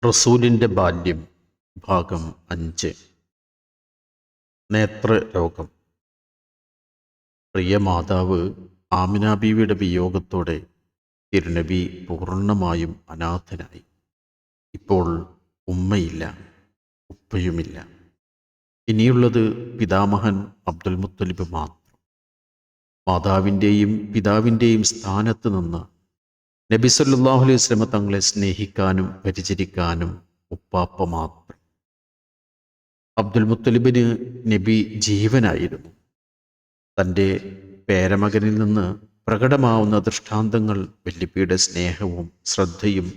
റസൂലിൻ്റെ ബാല്യം ഭാഗം 5. നേത്രരോഗം. പ്രിയ മാതാവ് ആമിന ബീവിയുടെ വിയോഗത്തോടെ തിരുനബി പൂർണ്ണമായും അനാഥനായി. ഇപ്പോൾ ഉമ്മയില്ല, ഉപ്പയുമില്ല. ഇനിയുള്ളത് പിതാമഹൻ അബ്ദുൽ മുത്തലിബ് മാത്രം. മാതാവിൻ്റെയും പിതാവിൻ്റെയും സ്ഥാനത്ത് നിന്ന് നബി സല്ലല്ലാഹു അലൈഹി വസല്ലമ തങ്ങളെ സ്നേഹിക്കാനും പരിചരിക്കാനും ഉപ്പാപ്പ മാത്രം. അബ്ദുൽ മുത്തലിബിന് നബി ജീവനായിരുന്നു. തൻ്റെ പേരമകനിൽ നിന്ന് പ്രകടമാവുന്ന ദൃഷ്ടാന്തങ്ങൾ വല്യപ്പയുടെ സ്നേഹവും ശ്രദ്ധയും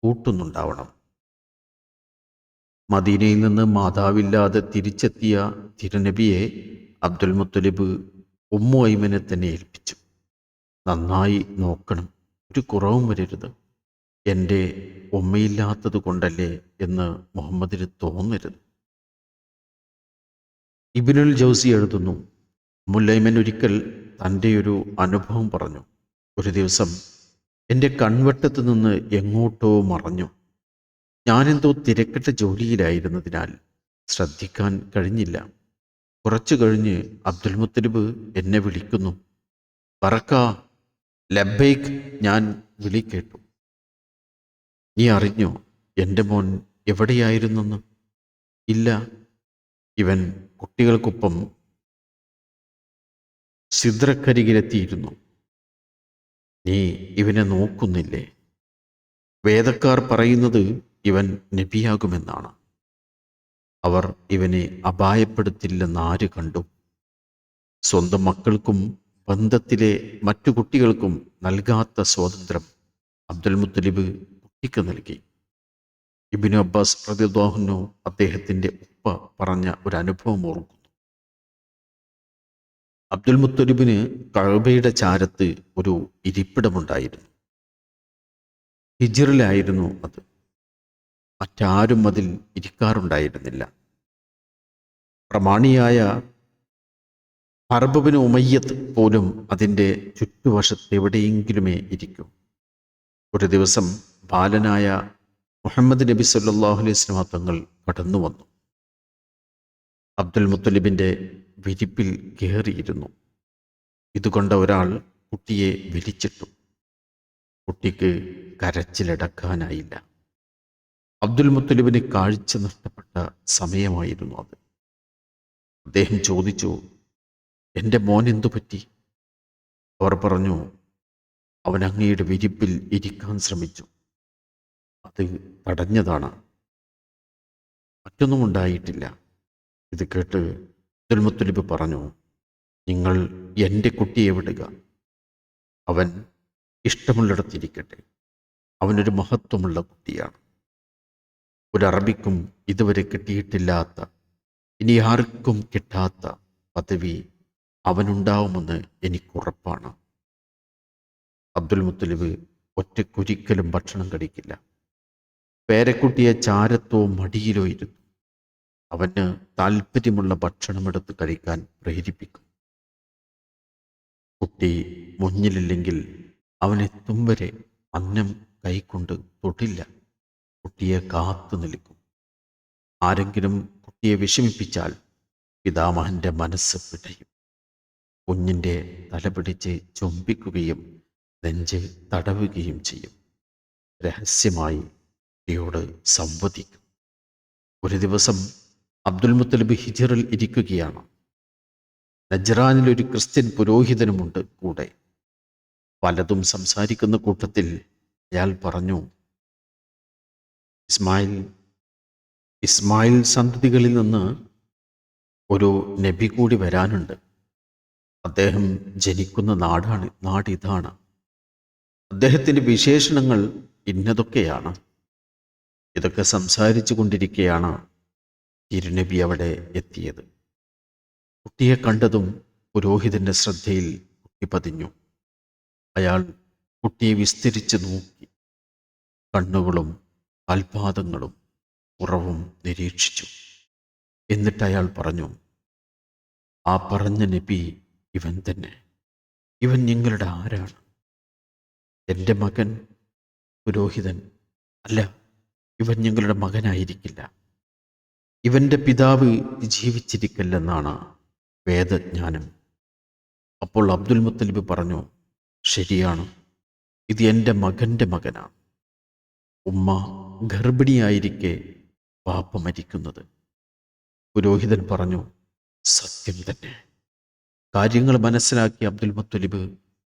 കൂട്ടുന്നുണ്ടാവണം. മദീനയിൽ നിന്ന് മാതാവില്ലാതെ തിരിച്ചെത്തിയ തിരുനബിയെ അബ്ദുൽ മുത്തലിബ് ഉമ്മു ഐമനെ തന്നെ ഏൽപ്പിച്ചു. നന്നായി നോക്കണം, ഒരു കുറവും വരരുത്. എൻ്റെ ഉമ്മയില്ലാത്തത് കൊണ്ടല്ലേ എന്ന് മുഹമ്മദിന് തോന്നരുത്. ഇബ്നുൽ ജൗസി എഴുതുന്നു, മുല്ലൈമൻ ഒരിക്കൽ തൻ്റെ ഒരു അനുഭവം പറഞ്ഞു. ഒരു ദിവസം എൻ്റെ കൺവട്ടത്ത് നിന്ന് എങ്ങോട്ടോ മറഞ്ഞു. ഞാനെന്തോ തിരക്കിട്ട ജോലിയിലായിരുന്നതിനാൽ ശ്രദ്ധിക്കാൻ കഴിഞ്ഞില്ല. കുറച്ചു കഴിഞ്ഞ് അബ്ദുൽ മുത്തലിബ് എന്നെ വിളിക്കുന്നു. ബറക്ക, ലബ്ബൈക്ക്. ഞാൻ വിളി കേട്ടു. നീ അറിഞ്ഞോ എൻ്റെ മോൻ എവിടെയായിരുന്നെന്ന്? ഇല്ല, ഇവൻ കുട്ടികൾക്കൊപ്പം സിദ്രക്കരികിലെത്തിയിരുന്നു. നീ ഇവനെ നോക്കുന്നില്ലേ? വേദക്കാർ പറയുന്നത് ഇവൻ നബിയാകുമെന്നാണ്. അവർ ഇവനെ അപായപ്പെടുത്തില്ലെന്നാര് കണ്ടു? സ്വന്തം മക്കൾക്കും ബന്ധത്തിലെ മറ്റു കുട്ടികൾക്കും നൽകാത്ത സ്വാതന്ത്ര്യം അബ്ദുൽ മുത്തലിബ് കുട്ടിക്ക് നൽകി. ഇബ്നു അബ്ബാസ് റളിയല്ലാഹു അൻഹു അദ്ദേഹത്തിൻ്റെ ഉപ്പ പറഞ്ഞ ഒരു അനുഭവം ഓർക്കുന്നു. അബ്ദുൽ മുത്തലിബിന് കഅബയുടെ ചാരത്ത് ഒരു ഇരിപ്പിടമുണ്ടായിരുന്നു. ഹിജ്റിലായിരുന്നു അത്. മറ്റാരും അതിൽ ഇരിക്കാറുണ്ടായിരുന്നില്ല. പ്രമാണിയായ ഹർബ് ബിൻ ഉമയ്യത്ത് പോലും അതിൻ്റെ ചുറ്റുവശത്ത് എവിടെയെങ്കിലുമേ ഇരിക്കും. ഒരു ദിവസം ബാലനായ മുഹമ്മദ് നബി സല്ലല്ലാഹു അലൈഹി വസല്ലമ തങ്ങൾ കടന്നു വന്നു. അബ്ദുൽ മുത്തലിബിൻ്റെ വിരിപ്പിൽ കയറിയിരുന്നു. ഇതുകൊണ്ട് ഒരാൾ കുട്ടിയെ വലിച്ചിട്ടു. കുട്ടിക്ക് കരച്ചിലടക്കാനായില്ല. അബ്ദുൽ മുത്തലിബിന് കാഴ്ച നഷ്ടപ്പെട്ട സമയമായിരുന്നു അത്. അദ്ദേഹം ചോദിച്ചു, എൻ്റെ മോൻ എന്തു പറ്റി? അവർ പറഞ്ഞു, അവൻ അങ്ങയുടെ വിരിപ്പിൽ ഇരിക്കാൻ ശ്രമിച്ചു, അത് തടഞ്ഞതാണ്, മറ്റൊന്നും ഉണ്ടായിട്ടില്ല. ഇത് കേട്ട് അബ്ദുൽ മുത്തലിബ് പറഞ്ഞു, നിങ്ങൾ എൻ്റെ കുട്ടിയെ വിടുക. അവൻ ഇഷ്ടമുള്ളിടത്തിരിക്കട്ടെ. അവനൊരു മഹത്വമുള്ള കുട്ടിയാണ്. ഒരു അറബിക്കും ഇതുവരെ കിട്ടിയിട്ടില്ലാത്ത, ഇനി ആർക്കും കിട്ടാത്ത പദവി അവനുണ്ടാവുമെന്ന് എനിക്കുറപ്പാണ്. അബ്ദുൽ മുത്തലിബ് ഒറ്റയ്ക്കൊരിക്കലും ഭക്ഷണം കഴിക്കില്ല. പേരക്കുട്ടിയെ ചാരത്തോ മടിയിലോ ഇരുന്നു അവന് താല്പര്യമുള്ള ഭക്ഷണമെടുത്ത് കഴിക്കാൻ പ്രേരിപ്പിക്കും. കുട്ടി മുന്നിലില്ലെങ്കിൽ അവനെത്തും വരെ അന്നം കൈകൊണ്ട് തൊട്ടില്ല. കുട്ടിയെ കാത്തു നിൽക്കും. ആരെങ്കിലും കുട്ടിയെ വിഷമിപ്പിച്ചാൽ പിതാമഹന്റെ മനസ്സ് പിടയും. കുഞ്ഞിൻ്റെ തലപിടിച്ച് ചുംബിക്കുകയും നെഞ്ച് തടവുകയും ചെയ്യും. രഹസ്യമായി കുട്ടിയോട് സംവദിക്കും. ഒരു ദിവസം അബ്ദുൽ മുത്തലിബ് ഹിജ്റിൽ ഇരിക്കുകയാണ്. നജ്റാനിൽ ഒരു ക്രിസ്ത്യൻ പുരോഹിതനുമുണ്ട് കൂടെ. പലതും സംസാരിക്കുന്ന കൂട്ടത്തിൽ അയാൾ പറഞ്ഞു, ഇസ്മായിൽ സന്തതികളിൽ നിന്ന് ഒരു നബി കൂടി വരാനുണ്ട്. അദ്ദേഹം ജനിക്കുന്ന നാടിതാണ്. അദ്ദേഹത്തിൻ്റെ വിശേഷണങ്ങൾ ഇന്നതൊക്കെയാണ്. ഇതൊക്കെ സംസാരിച്ചു കൊണ്ടിരിക്കെയാണ് തിരുനബി അവിടെ എത്തിയത്. കുട്ടിയെ കണ്ടതും പുരോഹിതന്റെ ശ്രദ്ധയിൽ കുട്ടി പതിഞ്ഞു. അയാൾ കുട്ടിയെ വിസ്തരിച്ച് നോക്കി. കണ്ണുകളും കാൽപാദങ്ങളും പുറവും നിരീക്ഷിച്ചു. എന്നിട്ട് അയാൾ പറഞ്ഞു, ആ പറഞ്ഞ നബി ഇവൻ തന്നെ. ഇവൻ നിങ്ങളുടെ ആരാണ്? എൻ്റെ മകൻ. പുരോഹിതൻ: അല്ല, ഇവൻ ഞങ്ങളുടെ മകനായിരിക്കില്ല, ഇവൻ്റെ പിതാവ് ജീവിച്ചിരിക്കില്ലെന്നാണ് വേദജ്ഞാനം. അപ്പോൾ അബ്ദുൽ മുത്തലിബ് പറഞ്ഞു, ശരിയാണ്, ഇത് എൻ്റെ മകൻ്റെ മകനാണ്. ഉമ്മ ഗർഭിണിയായിരിക്കെ വാപ്പ മരിക്കുന്നത്. പുരോഹിതൻ പറഞ്ഞു, സത്യം തന്നെ. കാര്യങ്ങൾ മനസ്സിലാക്കിയ അബ്ദുൽ മുത്തലിബ്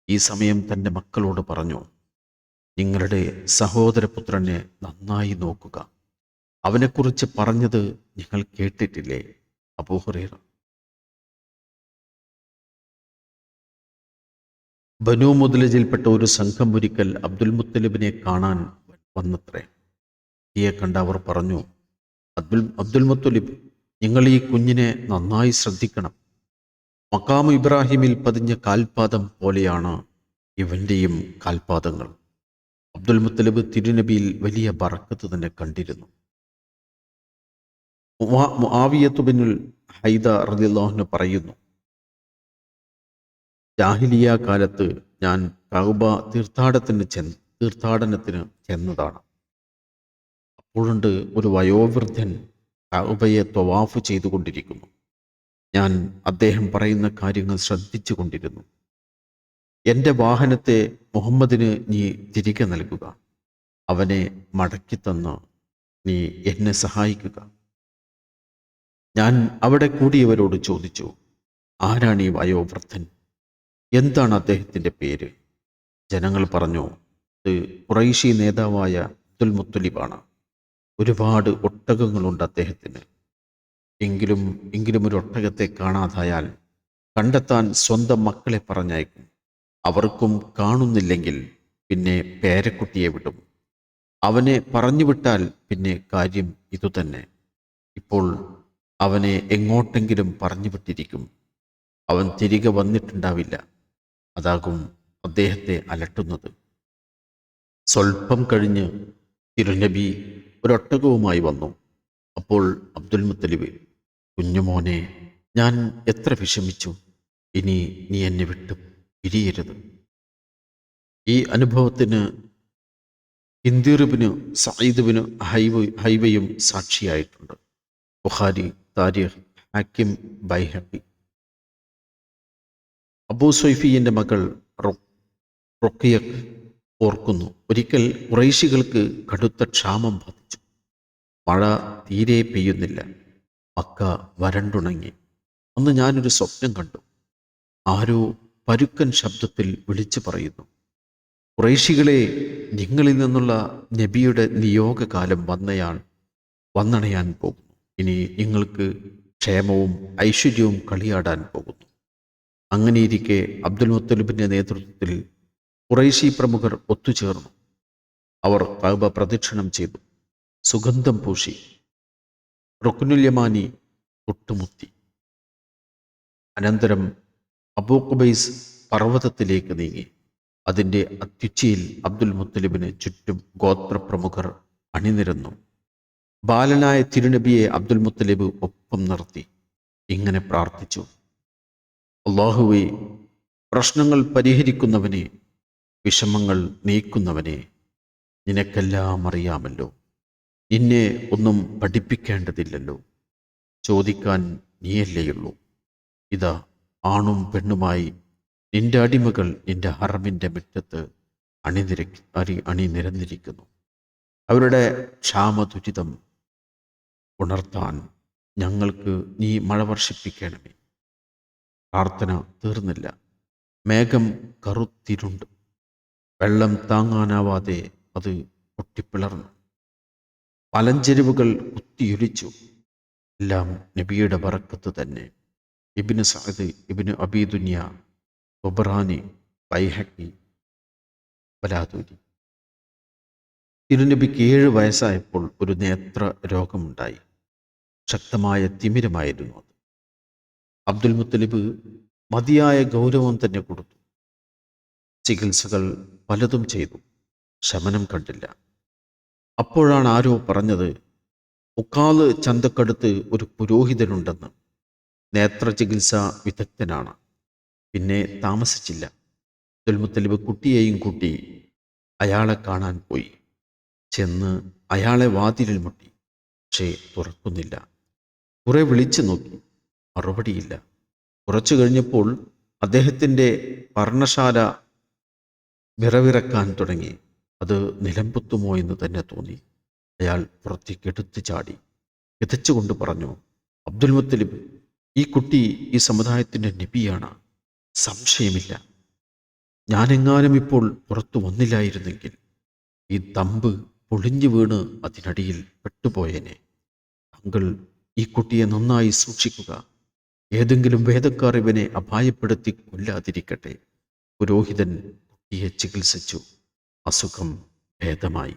ഈ സമയം തൻ്റെ മക്കളോട് പറഞ്ഞു, നിങ്ങളുടെ സഹോദരപുത്രനെ നന്നായി നോക്കുക. അവനെക്കുറിച്ച് പറഞ്ഞത് നിങ്ങൾ കേട്ടിട്ടില്ലേ? അബൂ ഹുറൈറ. ബനൂ മുദ്ലിജിൽപ്പെട്ട ഒരു സംഘം ഒരിക്കൽ അബ്ദുൽ മുത്തലിബിനെ കാണാൻ വന്നത്രേ. ഈയെ കണ്ട അവർ പറഞ്ഞു, അബ്ദുൽ മുത്തലിബ്, നിങ്ങൾ ഈ കുഞ്ഞിനെ നന്നായി ശ്രദ്ധിക്കണം. മഖാമു ഇബ്രാഹിമിൽ പതിഞ്ഞ കാൽപാദം പോലെയാണ് ഇവൻ്റെയും കാൽപാദങ്ങൾ. അബ്ദുൽ മുത്തലിബ് തിരുനബിയിൽ വലിയ ബറക്കത്ത് തന്നെ കണ്ടിരുന്നു. മുആവിയത്ത് ബിനുൽ ഹൈദ റളിയല്ലാഹു അൻഹു പറയുന്നു, ജാഹിലിയ കാലത്ത് ഞാൻ കഅബ തീർത്ഥാടനത്തിന് ചെന്നതാണ്. അപ്പോഴുണ്ട് ഒരു വയോവൃദ്ധൻ കഅബയെ ത്വവാഫ് ചെയ്തുകൊണ്ടിരിക്കുന്നു. ഞാൻ അദ്ദേഹം പറയുന്ന കാര്യങ്ങൾ ശ്രദ്ധിച്ചു കൊണ്ടിരുന്നു. എൻ്റെ വാഹനത്തെ മുഹമ്മദിന് നീ തിരികെ നൽകുക, അവനെ മടക്കിത്തന്ന് നീ എന്നെ സഹായിക്കുക. ഞാൻ അവിടെ കൂടിയവരോട് ചോദിച്ചു, ആരാണ് ഈ വയോവൃദ്ധൻ? എന്താണ് അദ്ദേഹത്തിൻ്റെ പേര്? ജനങ്ങൾ പറഞ്ഞു, ഇത് ഖുറൈശി നേതാവായ അബ്ദുൽ മുത്തലിബാണ്. ഒരുപാട് ഒട്ടകങ്ങളുണ്ട് അദ്ദേഹത്തിന്. എങ്കിലും ഒരു ഒട്ടകത്തെ കാണാതായാൽ കണ്ടെത്താൻ സ്വന്തം മക്കളെ പറഞ്ഞയക്കും. അവർക്കും കാണുന്നില്ലെങ്കിൽ പിന്നെ പേരക്കുട്ടിയെ വിടും. അവനെ പറഞ്ഞുവിട്ടാൽ പിന്നെ കാര്യം ഇതുതന്നെ. ഇപ്പോൾ അവനെ എങ്ങോട്ടെങ്കിലും പറഞ്ഞുവിട്ടിരിക്കും. അവൻ തിരികെ വന്നിട്ടുണ്ടാവില്ല. അതാകും അദ്ദേഹത്തെ അലട്ടുന്നത്. സ്വൽപ്പം കഴിഞ്ഞ് തിരുനബി ഒരൊട്ടകവുമായി വന്നു. അപ്പോൾ അബ്ദുൽ മുത്തലിബ്, കുഞ്ഞുമോനെ, ഞാൻ എത്ര വിഷമിച്ചു. ഇനി നീ എന്നെ വിട്ട് പിരിയരുത്. ഈ അനുഭവത്തിന് ഇന്ദിറുബിന് സഈദുബിന് ഹൈവയും സാക്ഷിയായിട്ടുണ്ട്. ബുഖാരി, താരിഖ്, ഹാക്കിം, ബൈഹഖി. അബൂ സ്വൈഫിയുടെ മകൾ റുഖിയക്ക് ഓർക്കുന്നു, ഒരിക്കൽ ഖുറൈശികൾക്ക് കടുത്ത ക്ഷാമം ബാധിച്ചു. മഴ തീരെ പെയ്യുന്നില്ല. മക്ക വരണ്ടുണങ്ങി. അന്ന് ഞാനൊരു സ്വപ്നം കണ്ടു. ആരോ പരുക്കൻ ശബ്ദത്തിൽ വിളിച്ചു പറയുന്നു, ഖുറൈശികളെ, നിങ്ങളിൽ നിന്നുള്ള നബിയുടെ നിയോഗകാലം വന്നണയാൻ പോകുന്നു. ഇനി നിങ്ങൾക്ക് ക്ഷേമവും ഐശ്വര്യവും കളിയാടാൻ പോകുന്നു. അങ്ങനെയിരിക്കെ അബ്ദുൽ മുത്തലിബിൻ്റെ നേതൃത്വത്തിൽ ഖുറൈശി പ്രമുഖർ ഒത്തുചേർന്നു. അവർ കഅബ പ്രദക്ഷിണം ചെയ്തു, സുഗന്ധം പൂശി, റുക്നുൽ യമാനി തൊട്ടുമുത്തി. അനന്തരം അബൂ ഖുബൈസ് പർവ്വതത്തിലേക്ക് നീങ്ങി. അതിൻ്റെ അത്യുച്ചയിൽ അബ്ദുൽ മുത്തലിബിന് ചുറ്റും ഗോത്രപ്രമുഖർ അണിനിരന്നു. ബാലനായ തിരുനബിയെ അബ്ദുൽ മുത്തലിബ് ഒപ്പം നിർത്തി ഇങ്ങനെ പ്രാർത്ഥിച്ചു, അല്ലാഹുവേ, പ്രശ്നങ്ങൾ പരിഹരിക്കുന്നവനെ, വിഷമങ്ങൾ നീക്കുന്നവനെ, നിനക്കെല്ലാം അറിയാമല്ലോ. നിന്നെ ഒന്നും പഠിപ്പിക്കേണ്ടതില്ലല്ലോ. ചോദിക്കാൻ നീയല്ലേയുള്ളൂ. ഇതാ ആണും പെണ്ണുമായി നിന്റെ അടിമകൾ നിന്റെ ഹറമിൻ്റെ മുറ്റത്ത് അണിനിരന്നിരിക്കുന്നു. അവരുടെ ക്ഷാമദുരിതം ഉണർത്താൻ ഞങ്ങൾക്ക് നീ മഴ വർഷിപ്പിക്കണമേ. പ്രാർത്ഥന തീർന്നില്ല. മേഘം കറുത്തിരുണ്ട്. വെള്ളം താങ്ങാനാവാതെ അത് പൊട്ടിപ്പിളർന്നു. മലഞ്ചെരിവുകൾ കുത്തിയൊലിച്ചു. എല്ലാം നബിയുടെ ബറക്കത്ത് തന്നെ. ഇബ്നു സഅദ്, ഇബ്നു അബീ ദുനിയ, തൊബറാനി, ബൈഹഖി, ബലാദൂരി. തിരുനബിക്ക് 7 വയസ്സായപ്പോൾ ഒരു നേത്ര രോഗമുണ്ടായി. ശക്തമായ തിമിരമായിരുന്നു അത്. അബ്ദുൽ മുത്തലിബ് മതിയായ ഗൗരവം തന്നെ കൊടുത്തു. ചികിത്സകൾ പലതും ചെയ്തു, ശമനം കണ്ടില്ല. അപ്പോഴാണ് ആരോ പറഞ്ഞത്, ഉക്കാല് ചന്തക്കടുത്ത് ഒരു പുരോഹിതനുണ്ടെന്ന്. നേത്ര ചികിത്സാ വിദഗ്ധനാണ്. പിന്നെ താമസിച്ചില്ല. അബ്ദുൽ മുത്തലിബ് കുട്ടിയെയും കൂട്ടി അയാളെ കാണാൻ പോയി. ചെന്ന് അയാളെ വാതിലിൽ മുട്ടി. പക്ഷേ തുറക്കുന്നില്ല. കുറെ വിളിച്ചു നോക്കി, മറുപടിയില്ല. കുറച്ചു കഴിഞ്ഞപ്പോൾ അദ്ദേഹത്തിൻ്റെ പർണശാല വിറവിറക്കാൻ തുടങ്ങി. അത് നിലംപൊത്തുമോ എന്ന് തന്നെ തോന്നി. അയാൾ പുറത്തേക്ക് എടുത്തു ചാടി. കിതച്ചുകൊണ്ട് പറഞ്ഞു, അബ്ദുൽ മുത്തലിബ്, ഈ കുട്ടി ഈ സമുദായത്തിൻ്റെ നബിയാണ്, സംശയമില്ല. ഞാനെങ്ങാനും ഇപ്പോൾ പുറത്തു വന്നില്ലായിരുന്നെങ്കിൽ ഈ തമ്പ് പൊളിഞ്ഞു വീണ് അതിനടിയിൽ പെട്ടുപോയേനെ. താങ്കൾ ഈ കുട്ടിയെ നന്നായി സൂക്ഷിക്കുക. ഏതെങ്കിലും വേദക്കാർ ഇവനെ അപായപ്പെടുത്തി കൊല്ലാതിരിക്കട്ടെ. പുരോഹിതൻ കുട്ടിയെ ചികിത്സിച്ചു. അസുഖം ഭേദമായി.